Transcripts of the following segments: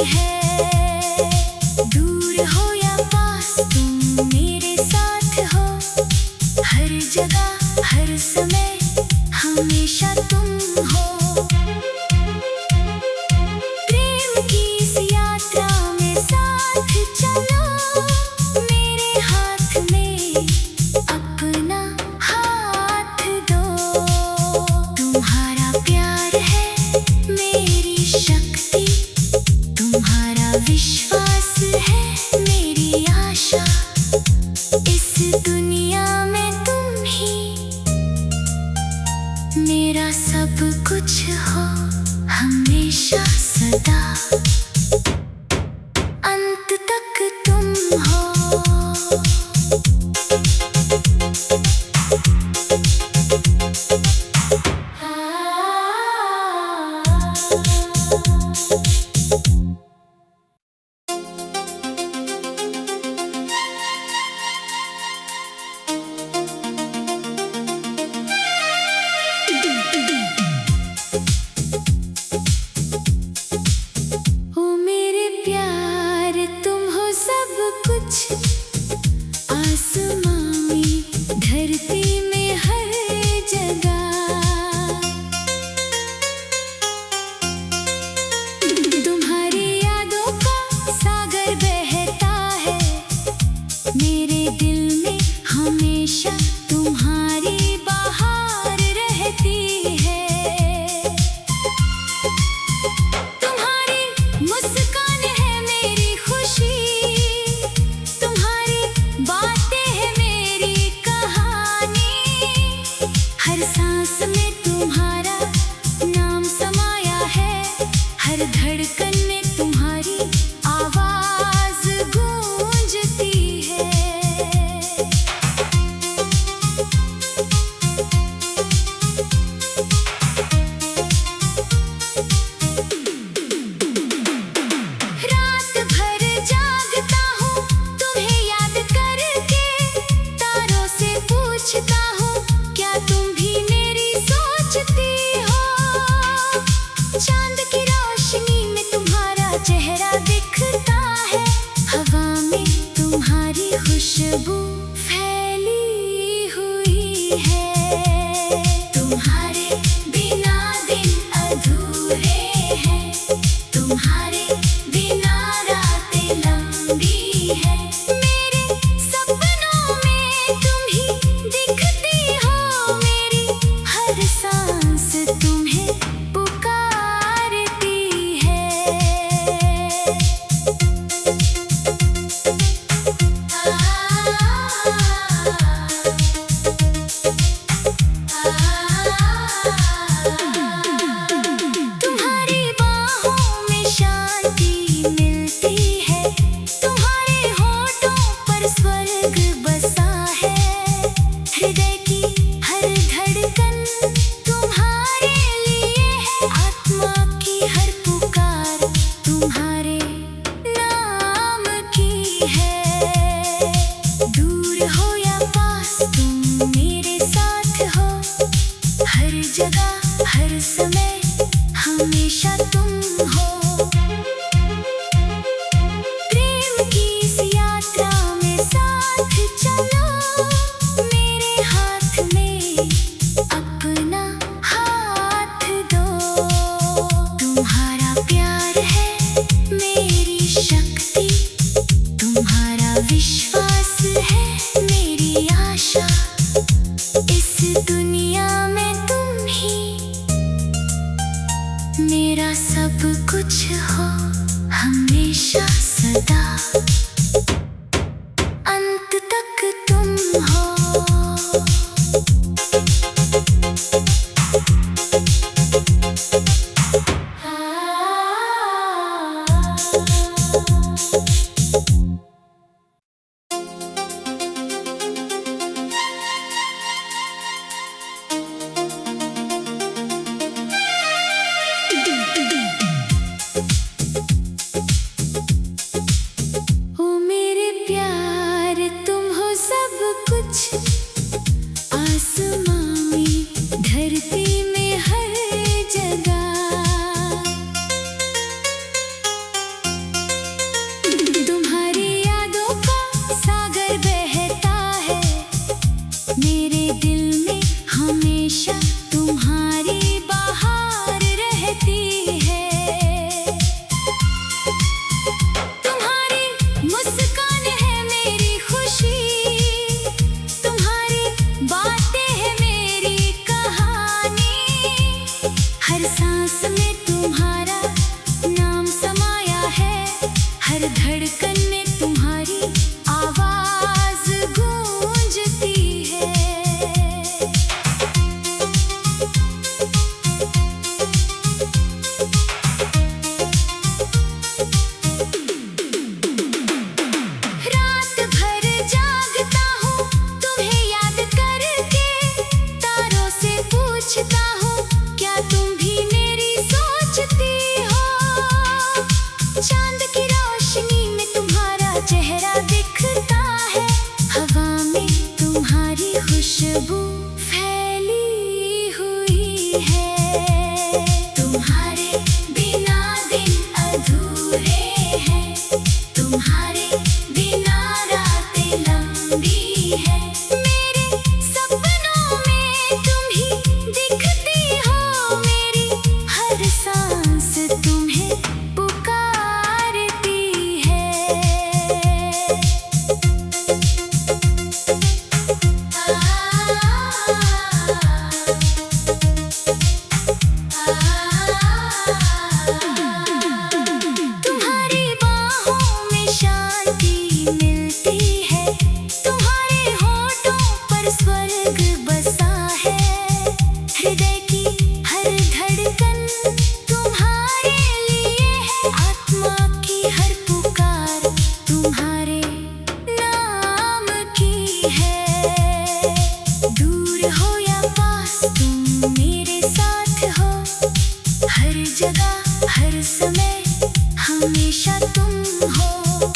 है। दूर हो या पास तुम मेरे साथ हो, हर जगह हर समय हमेशा तुम हो। प्रेम की इस यात्रा में साथ चलो, मेरे हाथ में अपना हाथ दो। तुम्हारा प्यार है मेरी शक्ति, तुम्हारा विश्वास है मेरी आशा। इस दुनिया में तुम ही मेरा सब कुछ हो, हमेशा सदा अंत तक तुम हो। ओ मेरे प्यार तुम हो सब कुछ, आसमां में धरती में हर जगह। तुम्हारी यादों का सागर बहता है, मेरे दिल में हमेशा तुम्हारी बहार रहती है। तुम्हारी मुस्कान है मेरी खुशी, तुम्हारी बातें है मेरी कहानी। हर सांस में तुम्हारा नाम समाया है, हर धड़कन में तुम्हारी आवाज गूंजती है। रात भर जागता हूँ तुम्हें याद करके, तारों से पूछता हूँ क्या तुम भी मेरी सोचती हो। चांद की रोशनी में तुम्हारा चेहरा दिखता है, हवा में तुम्हारी खुशबू फैली हुई है। तुम्हारे बिना दिन अधूरे हैं, तुम्हारे बिना रातें लंबी है। मेरे सपनों में तुम ही दिखती हो, मेरी हर सांस तुम्हें पुकारती है। तुम्हारी बाहों में शांति मिलती है, तुम्हारे होठों पर स्वर्ग बसा है। हृदय की हर धड़कन तुम्हारे लिए है, आत्मा की हर पुकार तुम्हारे नाम की है। दूर हो या पास तुम मेरे साथ हो, हर जगह हर समय हमेशा तुम हो। प्रेम की इस यात्रा में साथ चलो, मेरे हाथ में अपना हाथ दो। तुम्हारा प्यार है मेरी शक्ति, तुम्हारा विश्वास है मेरी आशा। इस दुनिया में तुम ही मेरा सब कुछ हो, हमेशा सदा अंत तक तुम हो। ओ मेरे प्यार तुम हो सब कुछ, आसमां में धरती में हर जगह। हर समय हमेशा तुम हो।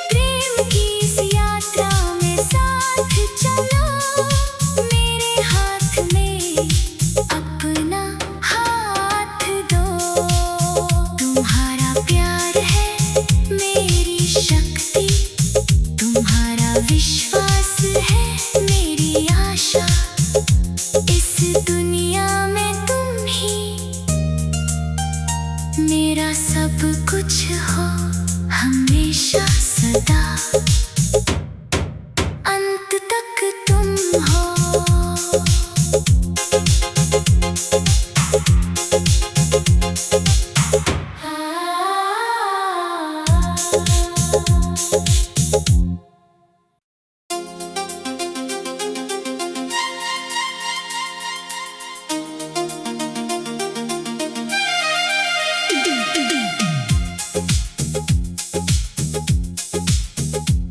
प्रेम की इस यात्रा में साथ चलो, मेरे हाथ में अपना हाथ दो। तुम्हारा प्यार है मेरी शक्ति, तुम्हारा विश्वास है मेरी आशा। इस दुनिया में तुम ही मेरा सब कुछ हो, हमेशा सदा अंत तक तुम हो।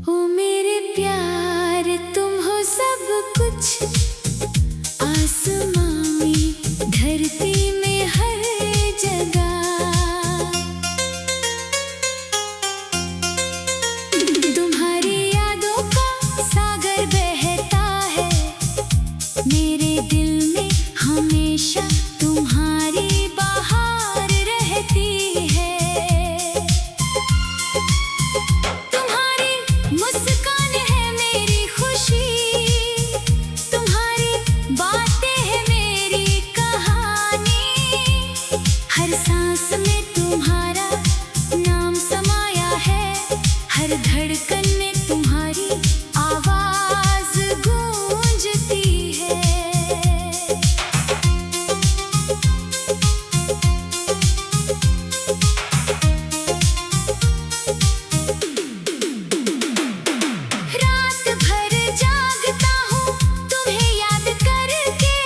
ओ मेरे प्यार तुम हो सब कुछ, आसमां में धरती में हर जगह। तुम्हारी यादों का सागर बहता है, मेरे दिल में हमेशा तुम्हारी बहार रहती है। तुम्हारी मुस्कान है मेरी खुशी, तुम्हारी बातें हैं मेरी कहानी। हर सांस में तुम्हारा नाम समाया है, हर धड़कन में तुम्हारी आवाज गूंजती है। रात भर जागता हूँ तुम्हें याद करके,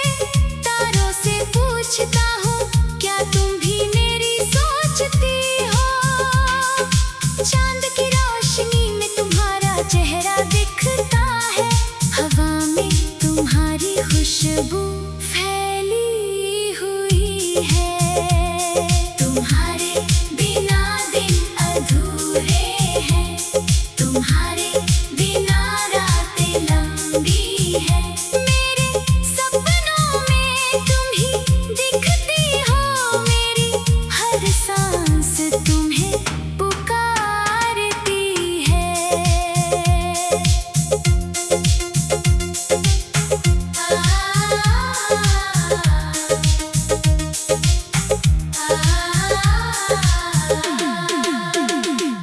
तारों से पूछता हूँ क्या तुम भी मेरी सोचती हो। चांद की रोशनी में तुम्हारा चेहरा दिखता है, हवा में तुम्हारी खुशबू फैली हुई है। तुम्हारे बिना दिन अधूरे हैं, तुम्हारे बिना रातें लंबी है। मेरे सपनों में तुम ही दिखती हो, मेरी हर सांस तुम्हें पुकारती है।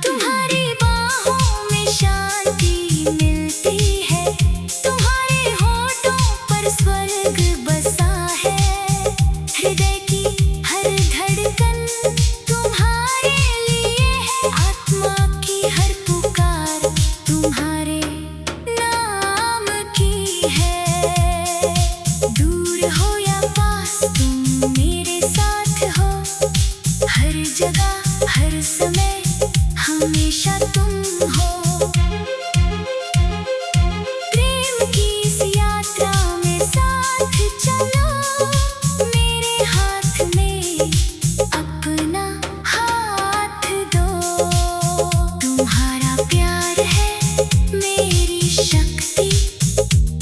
तुम्हारी बाहों में शांति मिलती है, तुम्हारे होठों पर स्वर्ग बसा है। हृदय की हर धड़कन तुम्हारे लिए है, आत्मा की हर पुकार तुम्हारे नाम की है। दूर हो या पास तुम मेरे साथ हो, हर जगह हर समय हमेशा तुम हो। प्रेम की इस यात्रा में साथ चलो, मेरे हाथ में अपना हाथ दो। तुम्हारा प्यार है मेरी शक्ति,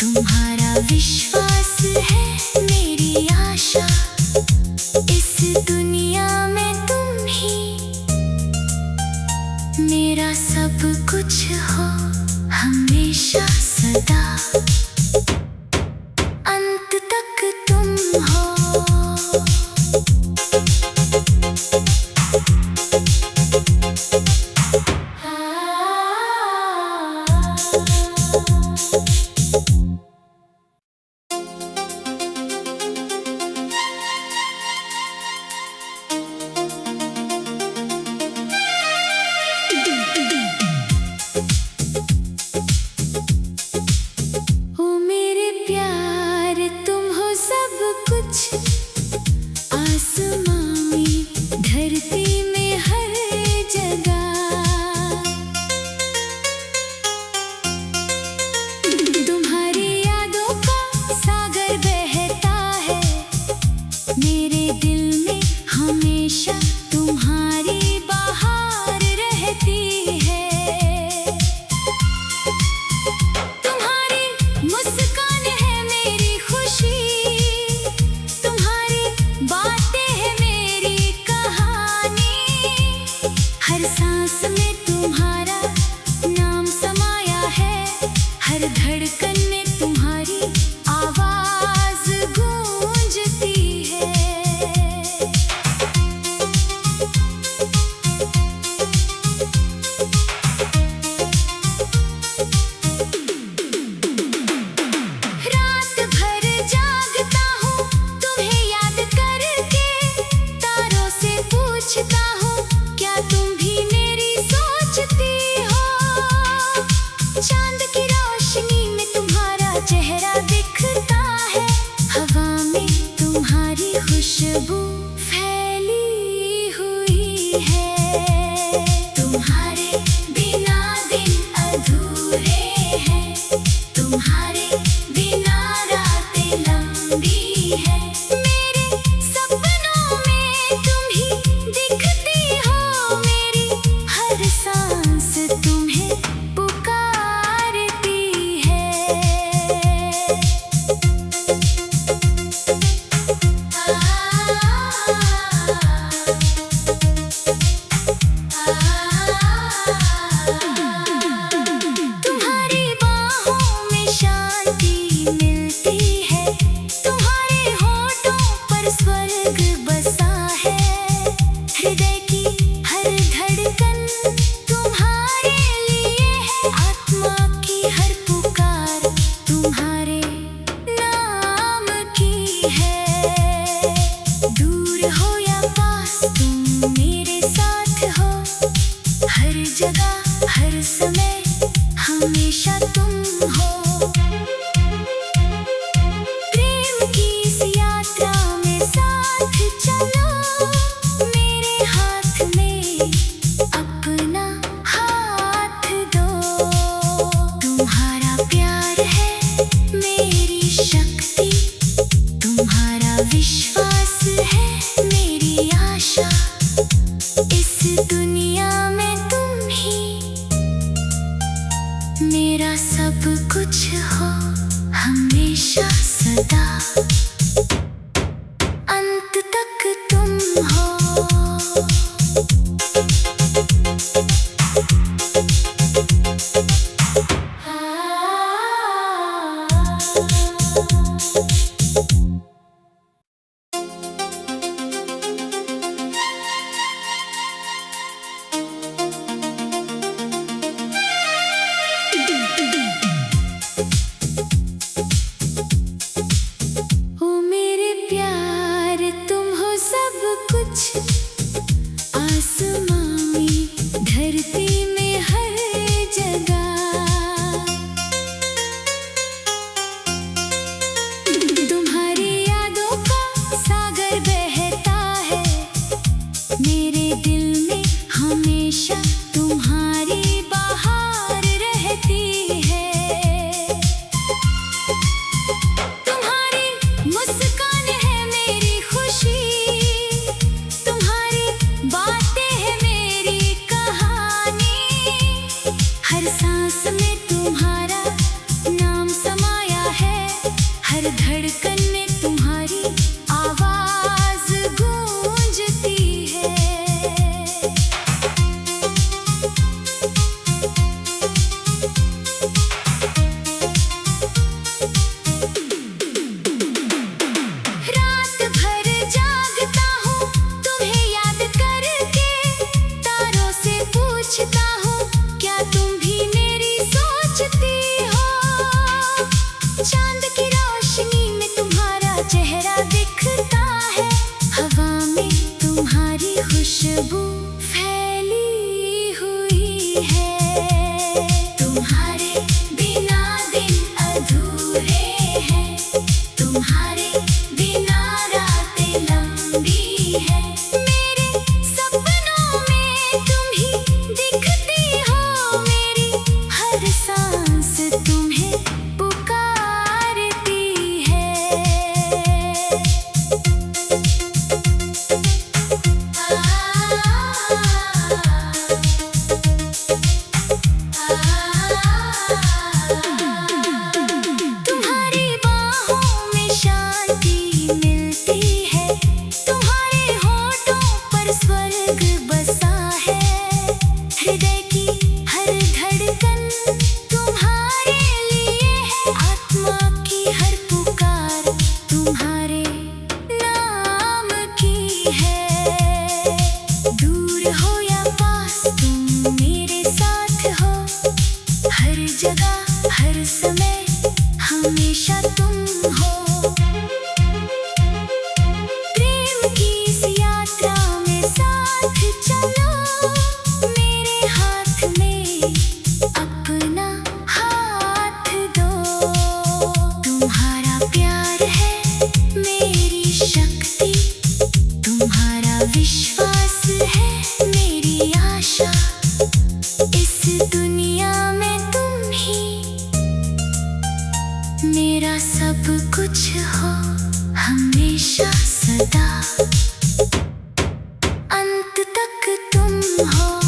तुम्हारा विश्वास है मेरी आशा। इस दुनिया में तुम ही मेरा सब कुछ हो, हमेशा सदा अंत तक तुम हो। ओ मेरे प्यार तुम हो सब कुछ, आसमां में धरती में हर जगह। तुम्हारी यादों का सागर बहता है, मेरे दिल में पूछता हूँ, क्या तुम भी मेरी सोचती हो? चांद की रोशनी में तुम्हारा चेहरा दिखता है, हवा में तुम्हारी खुशबू फैली हुई है। तुम्हारे बिना दिन अधूरे हैं, तुम्हारे बिना रातें लंबी है। मेरे सपनों में तुम ही दिखती हो, मेरी हर सांस तुम्हें पुकारती है। तुम्हारी बाहों में शांति मिलती है, तुम्हारे होठों पर स्वर्ग बसा है। हृदय की हर धड़कन तुम्हारे लिए है, आत्मा की हर पुकार तुम्हारे नाम की है। दूर हो या पास तुम मेरे साथ हो, हर जगह हर समय हमेशा तुम हो। प्रेम की इस यात्रा में साथ चलो, मेरे हाथ में अपना हाथ दो। तुम्हारा प्यार है मेरी शक्ति, तुम्हारा विश्वास है मेरी आशा। इस दुनिया में तुम ही मेरा सब कुछ हो, हमेशा सदा अंत तक तुम हो। ओ मेरे प्यार तुम हो सब कुछ, आसमां में धरती में हर जगह। तुम्हारी यादों का सागर बहता है, मेरे दिल में हमेशा तुम्हारी बहार रहती है। तुम्हारी मुस्कान है मेरी खुशी, तुम्हारी बातें है मेरी कहानी। हर सांस में तुम्हारा नाम समाया है, हर धड़कन में तुम्हारी आवाज गूंजती है। रात भर जागता हूँ तुम्हें याद करके, तारों से पूछता हूँ, क्या तुम भी मेरी सोचती हो? चांद की रोशनी में तुम्हारा चेहरा दिखता है, हवा में तुम्हारी खुशबू फैली हुई है। तुम्हारे बिना दिन अधूरे हैं, तुम्हारे बिना रातें लंबी है। मेरे सपनों में तुम ही दिखती हो, मेरी हर सांस तुम्हें पुकारती है। विश्वास है मेरी आशा, इस दुनिया में तुम ही मेरा सब कुछ हो, हमेशा सदा अंत तक तुम हो।